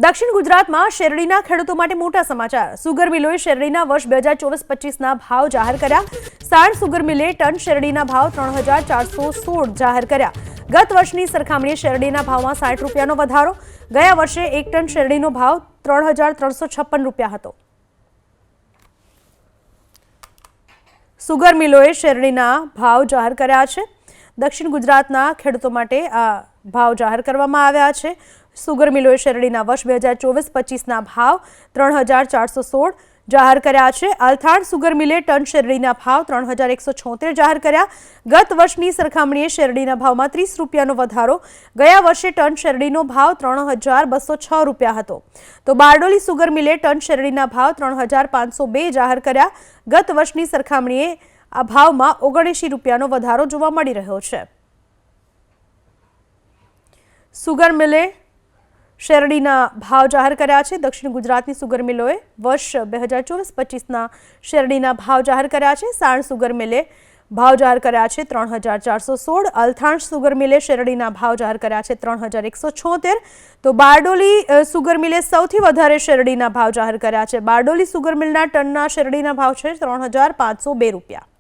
દક્ષિણ ગુજરાતમાં શેરડીના ખેડૂતો માટે મોટા સમાચાર। સુગર મિલોએ શેરડીના વર્ષ 2024-25ના ભાવ જાહેર કર્યા। સાણ સુગર મિલે ટન શેરડીના ભાવ 3416 જાહેર કર્યા। ગત વર્ષની સરખામણીએ શેરડીના ભાવમાં 60 રૂપિયાનો વધારો। ગયા વર્ષે 1 ટન શેરડીનો ભાવ 3356 રૂપિયા હતો। સુગર મિલોએ શેરડીના ભાવ જાહેર કર્યા છે। દક્ષિણ ગુજરાતના ખેડૂતો માટે આ ભાવ જાહેર કરવામાં આવ્યા છે। સુગર મિલોએ શેરડીના વર્ષ 2024-25ના ભાવ 3416 જાહેર કર્યા છે। અલથાણ સુગર મિલે ટન શેરડીના ભાવ 3176 જાહેર કર્યા। ગત વર્ષની સરખામણીએ શેરડીના ભાવમાં 30 રૂપિયાનો વધારો। ગયા વર્ષે ટન શેરડીનો ભાવ 3206 રૂપિયા હતો। તો બારડોલી સુગર મિલે ટન શેરડીના ભાવ 3502 જાહેર કર્યા। ગત વર્ષની સરખામણીએ આ ભાવમાં 79 રૂપિયાનો વધારો જોવા મળી રહ્યો છે। સુગર મિલે શેરડીના ભાવ જાહેર કર્યા છે। દક્ષિણ ગુજરાતની સુગર મિલોએ વર્ષ 2024-25ના શેરડીના ભાવ જાહેર કર્યા છે। સાણ સુગર મિલે ભાવ જાહેર કર્યા છે 3416। અલથાણ સુગર મિલે શેરડીના ભાવ જાહેર કર્યા છે 3176। તો બારડોલી સુગર મિલે સૌથી વધારે શેરડીના ભાવ જાહેર કર્યા છે। બારડોલી સુગર મિલના ટનના શેરડીના ભાવ છે 3502 રૂપિયા।